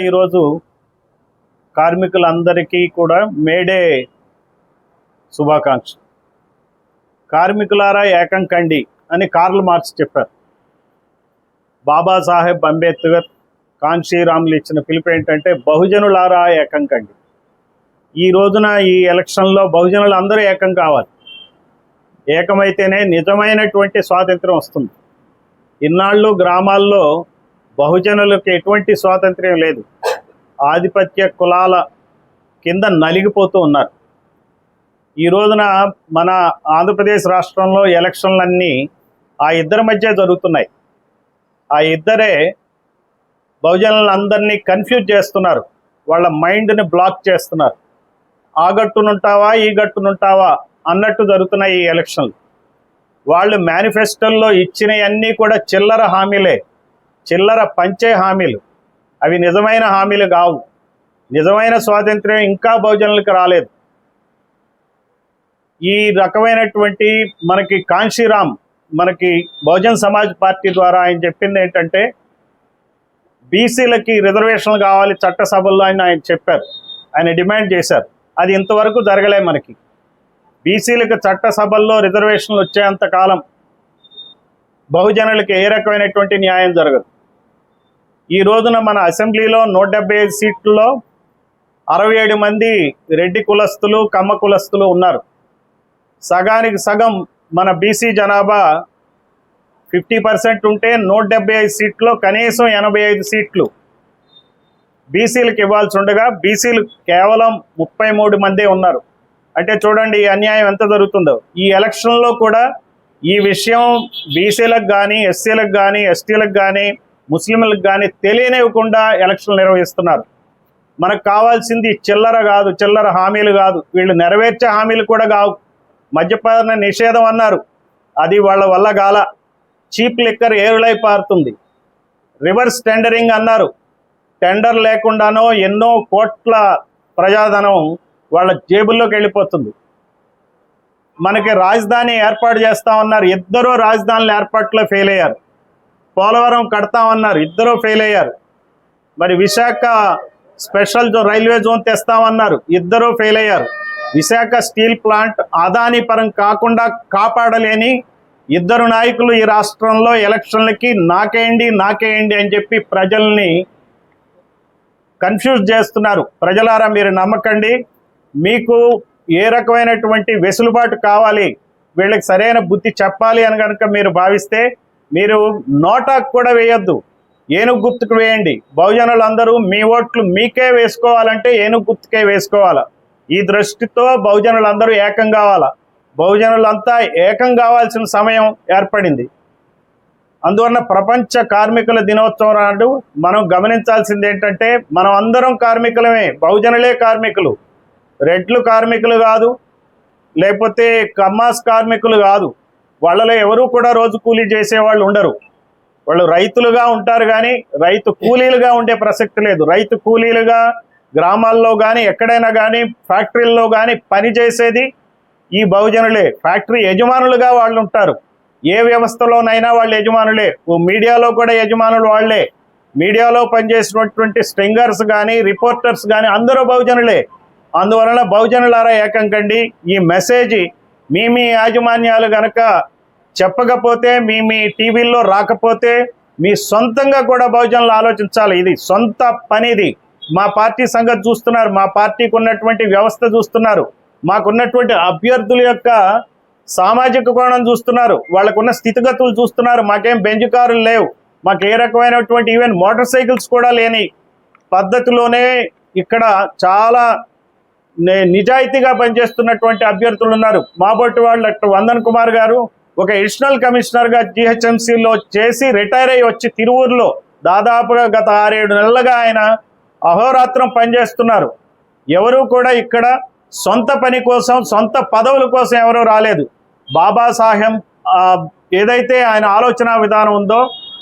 ఈరోజు కార్మికులందరికీ కూడా మేడే శుభాకాంక్ష. కార్మికులారా ఏకం కండి అని కార్ల్ మార్క్స్ చెప్పారు. బాబాసాహెబ్ అంబేద్కర్, కాన్షీరాములు ఇచ్చిన పిలుపు ఏంటంటే బహుజనులారా ఏకం కండి. ఈ రోజున ఈ ఎలక్షన్లో బహుజనులు అందరూ ఏకం కావాలి. ఏకమైతేనే నిజమైనటువంటి స్వాతంత్రం వస్తుంది. ఇన్నాళ్ళు గ్రామాల్లో బహుజనులకు ఎటువంటి స్వాతంత్ర్యం లేదు. ఆధిపత్య కులాల కింద నలిగిపోతూ ఉన్నారు. ఈ రోజున మన ఆంధ్రప్రదేశ్ రాష్ట్రంలో ఎలక్షన్లన్నీ ఆ ఇద్దరి మధ్య జరుగుతున్నాయి. ఆ ఇద్దరే బహుజనులందరినీ కన్ఫ్యూజ్ చేస్తున్నారు. వాళ్ళ మైండ్ని బ్లాక్ చేస్తున్నారు. ఆ గట్టునుంటావా ఈ గట్టునుంటావా అన్నట్టు జరుగుతున్నాయి ఈ ఎలక్షన్లు. వాళ్ళు మేనిఫెస్టోల్లో ఇచ్చినవన్నీ కూడా చిల్లర హామీలే, చిల్లర పంచే హామీలు. అవి నిజమైన హామీలు కావు. నిజమైన స్వాతంత్ర్యం ఇంకా బహుజనులకు రాలేదు. ఈ రకమైనటువంటి మనకి కాన్షీరామ్, మనకి బహుజన్ సమాజ్ పార్టీ ద్వారా ఆయన చెప్పింది ఏంటంటే బీసీలకి రిజర్వేషన్లు కావాలి చట్టసభల్లో ఆయన చెప్పారు. ఆయన డిమాండ్ చేశారు. అది ఇంతవరకు జరగలే. మనకి బీసీలకు చట్టసభల్లో రిజర్వేషన్లు వచ్చేంత కాలం బహుజనులకి ఏ రకమైనటువంటి న్యాయం జరగదు. ఈ రోజున మన అసెంబ్లీలో 175 సీట్లలో 67 మంది రెడ్డి కులస్తులు, కమ్మ కులస్తులు ఉన్నారు. సగానికి సగం మన బీసీ జనాభా 50% ఉంటే 175 సీట్లో కనీసం 85 సీట్లు బీసీలకు ఇవ్వాల్సి ఉండగా బీసీలు కేవలం 33 మందే ఉన్నారు. అంటే చూడండి ఈ అన్యాయం ఎంత జరుగుతుందో. ఈ ఎలక్షన్లో కూడా ఈ విషయం బీసీలకు కానీ, ఎస్సీలకు కానీ, ఎస్టీలకు కానీ, ముస్లింలకు కానీ తెలియనివ్వకుండా ఎలక్షన్లు నిర్వహిస్తున్నారు. మనకు కావాల్సింది చిల్లర కాదు, చిల్లర హామీలు కాదు. వీళ్ళు నెరవేర్చే హామీలు కూడా కావు. మద్యపాన నిషేధం అన్నారు, అది వాళ్ళ వల్ల గాల. చీప్ లిక్కర్ ఏరులై పారుతుంది. రివర్స్ టెండరింగ్ అన్నారు, టెండర్ లేకుండానో ఎన్నో కోట్ల ప్రజాధనం వాళ్ళ జేబుల్లోకి వెళ్ళిపోతుంది. మనకి రాజధాని ఏర్పాటు చేస్తామన్నారు, ఇద్దరూ రాజధానుల ఏర్పాట్లో ఫెయిల్ అయ్యారు. పోలవరం కడతామన్నారు, ఇద్దరూ ఫెయిల్ అయ్యారు. మరి విశాఖ స్పెషల్ రైల్వే జోన్ తెస్తామన్నారు, ఇద్దరూ ఫెయిల్ అయ్యారు. విశాఖ స్టీల్ ప్లాంట్ అదానీ పరం కాకుండా కాపాడలేని ఇద్దరు నాయకులు ఈ రాష్ట్రంలో ఎలక్షన్లకి నాకేయండి నాకేయండి అని చెప్పి ప్రజల్ని కన్ఫ్యూజ్ చేస్తున్నారు. ప్రజలారా మీరు నమ్మకండి. మీకు ఏ రకమైనటువంటి వెసులుబాటు కావాలి, వీళ్ళకి సరైన బుద్ధి చెప్పాలి అని కనుక మీరు భావిస్తే మీరు నోటాకు కూడా వేయొద్దు, ఏనుగు గుర్తుకు వేయండి. బహుజనులందరూ మీ ఓట్లు మీకే వేసుకోవాలంటే ఏనుగు గుర్తుకే వేసుకోవాలా. ఈ దృష్టితో బహుజనులందరూ ఏకం కావాలా. బహుజనులంతా ఏకం కావాల్సిన సమయం ఏర్పడింది. అందువలన ప్రపంచ కార్మికుల దినోత్సవం నాడు మనం గమనించాల్సింది ఏంటంటే మనం అందరం కార్మికులమే, బహుజనులే కార్మికులు. రెడ్లు కార్మికులు కాదు, లేకపోతే కమ్మాస్ కార్మికులు కాదు. వాళ్ళలో ఎవరు కూడా రోజు కూలీ చేసేవాళ్ళు ఉండరు. వాళ్ళు రైతులుగా ఉంటారు కానీ రైతు కూలీలుగా ఉండే ప్రసక్తి లేదు. రైతు కూలీలుగా గ్రామాల్లో కానీ ఎక్కడైనా కానీ ఫ్యాక్టరీల్లో కానీ పనిచేసేది ఈ బహుజనులే. ఫ్యాక్టరీ యజమానులుగా వాళ్ళు ఉంటారు. ఏ వ్యవస్థలోనైనా వాళ్ళు యజమానులే. మీడియాలో కూడా యజమానులు వాళ్లే. మీడియాలో పనిచేసినటువంటి స్ట్రింగర్స్ కానీ రిపోర్టర్స్ కానీ అందరూ బహుజనులే. అందువలన బహుజనులారా ఏకం కండి. ఈ మెసేజ్ మీ యాజమాన్యాలు కనుక చెప్పకపోతే, మీ టీవీల్లో రాకపోతే మీ సొంతంగా కూడా బహుజనులు ఆలోచించాలి. ఇది సొంత పనిది. మా పార్టీ సంగతి చూస్తున్నారు, మా పార్టీకి ఉన్నటువంటి వ్యవస్థ చూస్తున్నారు, మాకున్నటువంటి అభ్యర్థుల యొక్క సామాజిక కోణం చూస్తున్నారు, వాళ్ళకున్న స్థితిగతులు చూస్తున్నారు. మాకేం బెంజ్ కారులు లేవు, మాకు ఏ రకమైనటువంటి ఈవెన్ మోటార్ సైకిల్స్ కూడా లేని పద్ధతిలోనే ఇక్కడ చాలా నిజాయితీగా పనిచేస్తున్నటువంటి అభ్యర్థులు ఉన్నారు. మాబోటి వాళ్ళు డాక్టర్ వందన్ కుమార్ గారు ఒక అడిషనల్ కమిషనర్గా జిహెచ్ఎంసీలో చేసి రిటైర్ అయ్యి వచ్చి తిరువూరులో దాదాపుగా గత 6-7 నెలలుగా ఆయన అహోరాత్రం పనిచేస్తున్నారు. ఎవరు కూడా ఇక్కడ సొంత పని కోసం, సొంత పదవుల కోసం ఎవరూ రాలేదు. బాబాసాహెబ్ ఏదైతే ఆయన ఆలోచన విధానం ఉందో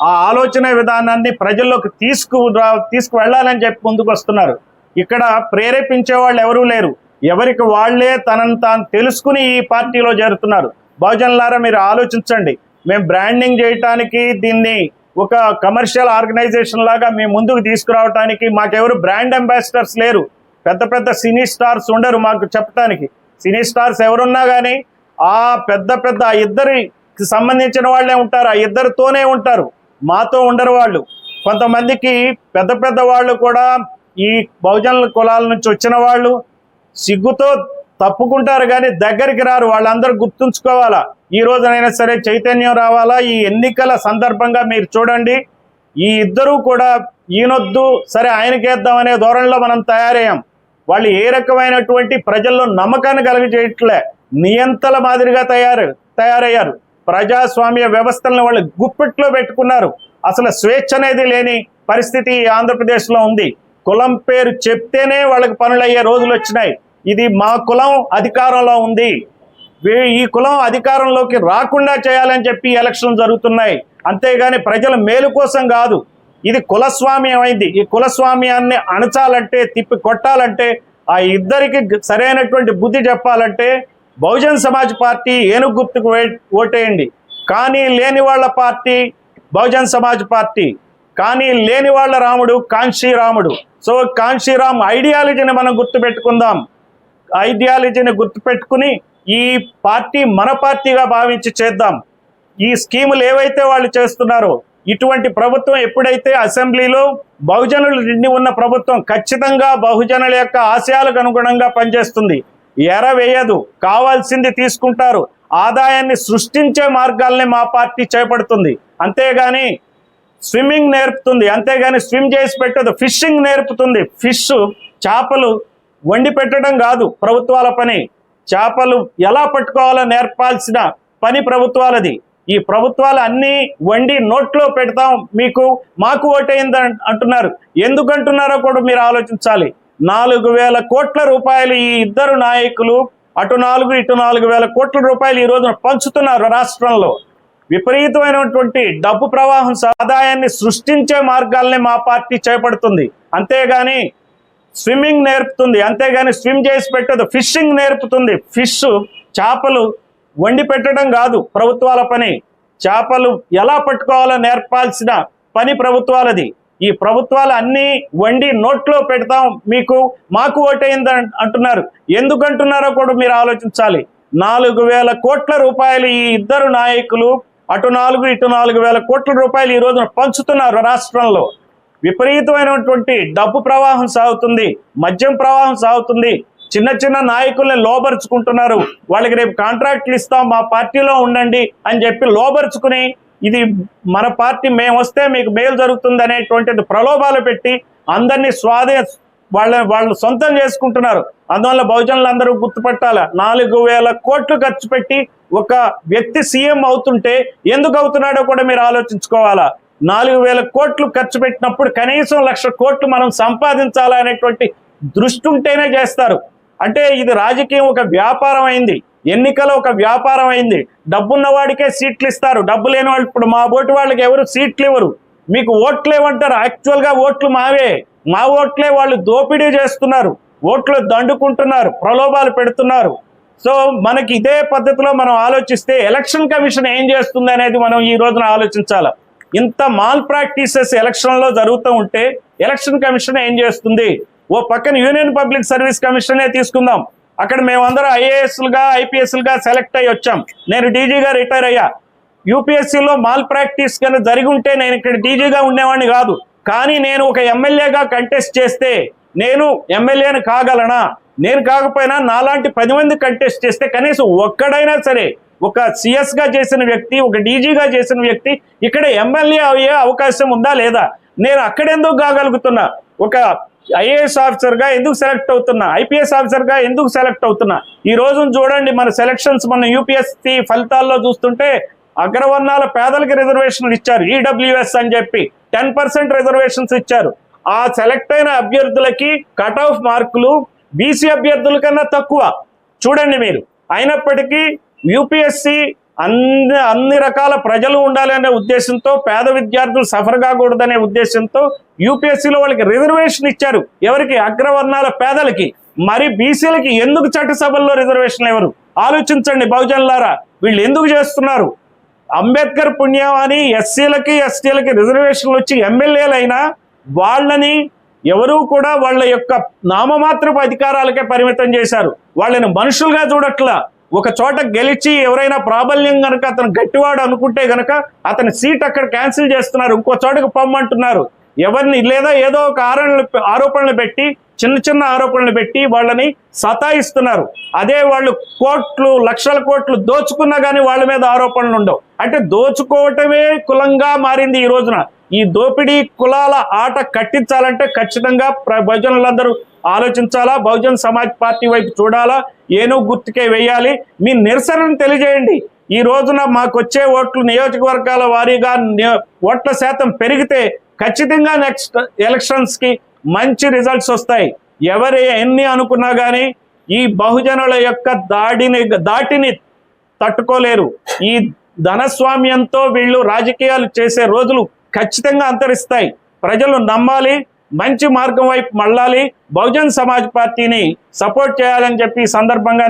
ఆ ఆలోచన విధానాన్ని ప్రజల్లోకి తీసుకువెళ్ళాలని చెప్పి ముందుకు వస్తున్నారు. ఇక్కడ ప్రేరేపించే వాళ్ళు ఎవరూ లేరు. ఎవరికి వాళ్లే తనను తాను తెలుసుకుని ఈ పార్టీలో చేరుతున్నారు. బహుజనులారా మీరు ఆలోచించండి. మేము బ్రాండింగ్ చేయటానికి దీన్ని ఒక కమర్షియల్ ఆర్గనైజేషన్ లాగా మీ ముందుకు తీసుకురావడానికి. మాకెవరు బ్రాండ్ అంబాసిడర్స్ లేరు, పెద్ద పెద్ద సినీ స్టార్స్ ఉండరు మాకు చెప్పడానికి. సినీ స్టార్స్ ఎవరున్నా కానీ ఆ పెద్ద ఇద్దరికి సంబంధించిన వాళ్ళే ఉంటారు, ఆ ఇద్దరితోనే ఉంటారు, మాతో ఉండరు వాళ్ళు. కొంతమందికి పెద్ద వాళ్ళు కూడా ఈ బహుజనుల కులాల నుంచి వచ్చిన వాళ్ళు సిగ్గుతో తప్పుకుంటారు కానీ దగ్గరికి రారు. వాళ్ళందరూ గుర్తుంచుకోవాలా. ఈ రోజునైనా సరే చైతన్యం రావాలా. ఈ ఎన్నికల సందర్భంగా మీరు చూడండి, ఈ ఇద్దరూ కూడా ఈయనొద్దు సరే ఆయనకేద్దామనే ధోరణిలో మనం తయారయ్యాం. వాళ్ళు ఏ రకమైనటువంటి ప్రజల్లో నమ్మకాన్ని కలుగజేయట్లే, నియంతల మాదిరిగా తయారయ్యారు. ప్రజాస్వామ్య వ్యవస్థలను వాళ్ళు గుప్పిట్లో పెట్టుకున్నారు. అసలు స్వేచ్ఛ అనేది లేని పరిస్థితి ఆంధ్రప్రదేశ్లో ఉంది. కులం పేరు చెప్తేనే వాళ్ళకి పనులయ్యే రోజులు వచ్చినాయి. ఇది మా కులం అధికారంలో ఉంది, ఈ కులం అధికారంలోకి రాకుండా చేయాలని చెప్పి ఎలక్షన్లు జరుగుతున్నాయి. అంతేగాని ప్రజల మేలు కోసం కాదు. ఇది కులస్వామ్యం అయింది. ఈ కులస్వామ్యాన్ని అణచాలంటే, తిప్పి కొట్టాలంటే, ఆ ఇద్దరికి సరైనటువంటి బుద్ధి చెప్పాలంటే బహుజన్ సమాజ్ పార్టీ ఏనుగు గుర్తుకు ఓటేయండి. కానీ లేని వాళ్ళ పార్టీ బహుజన్ సమాజ్ పార్టీ, కానీ లేని వాళ్ళ రాముడు కాంశీరాముడు. సో కాంశీరామ్ ఐడియాలజీని మనం గుర్తుపెట్టుకుందాం. ఐడియాలజీని గుర్తుపెట్టుకుని ఈ పార్టీ మన పార్టీగా భావించి చేద్దాం. ఈ స్కీములు ఏవైతే వాళ్ళు చేస్తున్నారో, ఇటువంటి ప్రభుత్వం ఎప్పుడైతే అసెంబ్లీలో బహుజనులు నిండి ఉన్న ప్రభుత్వం ఖచ్చితంగా బహుజనుల యొక్క ఆశయాలకు అనుగుణంగా పనిచేస్తుంది. ఎరవేయదు, కావాల్సింది తీసుకుంటారు. ఆదాయాన్ని సృష్టించే మార్గాల్ని మా పార్టీ చేపడుతుంది. అంతేగాని స్విమ్మింగ్ నేర్పుతుంది, అంతేగాని స్విమ్ చేసి పెట్టదు. ఫిషింగ్ నేర్పుతుంది. ఫిష్ చేపలు వండి పెట్టడం కాదు ప్రభుత్వాల పని. చేపలు ఎలా పట్టుకోవాలో నేర్పాల్సిన పని ప్రభుత్వాలది. ఈ ప్రభుత్వాలు అన్నీ వండి నోట్లో పెడతాం మీకు, మాకు ఓటైంది అంటున్నారు. ఎందుకంటున్నారో కూడా మీరు ఆలోచించాలి. 4,000 కోట్ల రూపాయలు ఈ ఇద్దరు నాయకులు, అటు 4 ఇటు 4,000 కోట్ల రూపాయలు ఈ రోజున పంచుతున్నారు రాష్ట్రంలో. విపరీతమైనటువంటి డబ్బు ప్రవాహం, ఆదాయాన్ని సృష్టించే మార్గాల్ని మా పార్టీ చేపడుతుంది. అంతేగాని స్విమ్మింగ్ నేర్పుతుంది, అంతేగాని స్విమ్ చేసి పెట్టదు. ఫిషింగ్ నేర్పుతుంది. ఫిష్ చేపలు వండి పెట్టడం కాదు ప్రభుత్వాల పని. చేపలు ఎలా పట్టుకోవాలో నేర్పాల్సిన పని ప్రభుత్వాలది. ఈ ప్రభుత్వాలు అన్నీ వండి నోట్లో పెడతాం మీకు, మాకు ఓటైంది అంటున్నారు. ఎందుకంటున్నారో కూడా మీరు ఆలోచించాలి. 4,000 కోట్ల రూపాయలు ఈ ఇద్దరు నాయకులు, అటు 4 ఇటు 4,000 కోట్ల రూపాయలు ఈ రోజున పంచుతున్నారు రాష్ట్రంలో. విపరీతమైనటువంటి డబ్బు ప్రవాహం సాగుతుంది, మద్యం ప్రవాహం సాగుతుంది. చిన్న నాయకుల్ని లోబరుచుకుంటున్నారు. వాళ్ళకి రేపు కాంట్రాక్ట్లు ఇస్తాం, మా పార్టీలో ఉండండి అని చెప్పి లోబరుచుకుని, ఇది మన పార్టీ, మేము వస్తే మీకు మేలు జరుగుతుంది అనేటువంటిది ప్రలోభాలు పెట్టి అందరినీ వాళ్ళు సొంతం చేసుకుంటున్నారు. అందువల్ల బహుజనులందరూ గుర్తుపట్టాల. 4,000 కోట్లు ఖర్చు పెట్టి ఒక వ్యక్తి సీఎం అవుతుంటే ఎందుకు అవుతున్నాడో కూడా మీరు ఆలోచించుకోవాలా. 4,000 కోట్లు ఖర్చు పెట్టినప్పుడు కనీసం 1,00,000 కోట్లు మనం సంపాదించాలనేటువంటి దృష్టి ఉంటేనే చేస్తారు. అంటే ఇది రాజకీయం ఒక వ్యాపారం అయింది, ఎన్నికలు ఒక వ్యాపారం అయింది. డబ్బున్న వాడికే సీట్లు ఇస్తారు, డబ్బు లేని వాళ్ళు, ఇప్పుడు మా ఓటు వాళ్ళకి ఎవరు సీట్లు ఇవ్వరు. మీకు ఓట్లు ఏమంటారు? యాక్చువల్గా ఓట్లు మావే, మా ఓట్లే వాళ్ళు దోపిడీ చేస్తున్నారు, ఓట్లు దండుకుంటున్నారు, ప్రలోభాలు పెడుతున్నారు. సో మనకి ఇదే పద్ధతిలో మనం ఆలోచిస్తే ఎలక్షన్ కమిషన్ ఏం చేస్తుంది అనేది మనం ఈ రోజున ఆలోచించాలి. ఇంత మాల్ ప్రాక్టీసెస్ ఎలక్షన్లో జరుగుతూ ఉంటే ఎలక్షన్ కమిషన్ ఏం చేస్తుంది? ఓ పక్కన యూనియన్ పబ్లిక్ సర్వీస్ కమిషనే తీసుకుందాం. అక్కడ మేమందరం ఐఏఎస్లుగా ఐపీఎస్లుగా సెలెక్ట్ అయ్యి వచ్చాం. నేను డీజీగా రిటైర్ అయ్యా. యూపీఎస్సీలో మాల్ ప్రాక్టీస్ కన్నా జరిగి ఉంటే నేను ఇక్కడ డీజీగా ఉండేవాడిని కాదు. కానీ నేను ఒక ఎమ్మెల్యేగా కంటెస్ట్ చేస్తే నేను ఎమ్మెల్యేని కాగలనా? నేను కాకపోయినా నాలాంటి 10 మంది కంటెస్ట్ చేస్తే కనీసం ఒక్కడైనా సరే, ఒక సిఎస్గా చేసిన వ్యక్తి, ఒక డీజీగా చేసిన వ్యక్తి ఇక్కడ ఎమ్మెల్యే అయ్యే అవకాశం ఉందా లేదా? నేను అక్కడెందుకు కాగలుగుతున్నా? ఒక ఐఏఎస్ ఆఫీసర్గా ఎందుకు సెలెక్ట్ అవుతున్నా? ఐపీఎస్ ఆఫీసర్గా ఎందుకు సెలెక్ట్ అవుతున్నా? ఈ రోజున చూడండి మన సెలక్షన్స్, మన యూపీఎస్సీ ఫలితాల్లో చూస్తుంటే అగ్రవర్ణాల పేదలకి రిజర్వేషన్లు ఇచ్చారు, ఈడబ్ల్యూఎస్ అని చెప్పి 10% రిజర్వేషన్స్ ఇచ్చారు. ఆ సెలెక్ట్ అయిన అభ్యర్థులకి కట్ ఆఫ్ మార్కులు బీసీ అభ్యర్థుల కన్నా తక్కువ చూడండి మీరు. అయినప్పటికీ యూపీఎస్సీ అన్ని రకాల ప్రజలు ఉండాలి అనే ఉద్దేశంతో, పేద విద్యార్థులు సఫర్ కాకూడదనే ఉద్దేశంతో యూపీఎస్సీలో వాళ్ళకి రిజర్వేషన్ ఇచ్చారు. ఎవరికి? అగ్రవర్ణాల పేదలకి. మరి బీసీలకి ఎందుకు చట్టసభల్లో రిజర్వేషన్ ఎవరు? ఆలోచించండి బహుజనులారా, వీళ్ళు ఎందుకు చేస్తున్నారు? అంబేద్కర్ పుణ్యం అని ఎస్సీలకి ఎస్టీలకి రిజర్వేషన్లు వచ్చి ఎమ్మెల్యేలైనా వాళ్ళని ఎవరూ కూడా వాళ్ళ యొక్క నామమాత్రపు అధికారాలకే పరిమితం చేశారు. వాళ్ళని మనుషులుగా చూడట్లా. ఒక చోట గెలిచి ఎవరైనా ప్రాబల్యం గనక అతను గట్టివాడు అనుకుంటే గనక అతని సీట్ అక్కడ క్యాన్సిల్ చేస్తున్నారు, ఇంకో చోటకు పొమ్మంటున్నారు. ఎవరిని లేదా ఏదో ఒక ఆరోపణలు పెట్టి చిన్న చిన్న ఆరోపణలు పెట్టి వాళ్ళని సతాయిస్తున్నారు. అదే వాళ్ళు కోట్లు లక్షల కోట్లు దోచుకున్నా కానీ వాళ్ళ మీద ఆరోపణలు ఉండవు. అంటే దోచుకోవటమే కులంగా మారింది ఈ రోజున. ఈ దోపిడీ కులాల ఆట కట్టించాలంటే ఖచ్చితంగా బహుజనులందరూ ఆలోచించాలా, బహుజన్ సమాజ్ పార్టీ వైపు చూడాలా, ఏనో గుర్తుకే వేయాలి. మీ నిరసనను తెలియజేయండి. ఈ రోజున మాకు వచ్చే ఓట్లు నియోజకవర్గాల వారీగా ఓట్ల శాతం పెరిగితే ఖచ్చితంగా నెక్స్ట్ ఎలక్షన్స్కి మంచి రిజల్ట్స్ వస్తాయి. ఎవరు ఎన్ని అనుకున్నా కానీ ఈ బహుజనుల యొక్క దాటిని తట్టుకోలేరు. ఈ ధనస్వామ్యంతో వీళ్ళు రాజకీయాలు చేసే రోజులు ఖచ్చితంగా అంతరిస్తాయి. ప్రజలు నమ్మాలి, మంచి మార్గం వైపు మళ్ళాలి, బహుజన్ సమాజ్ పార్టీని సపోర్ట్ చేయాలని చెప్పి ఈ సందర్భంగా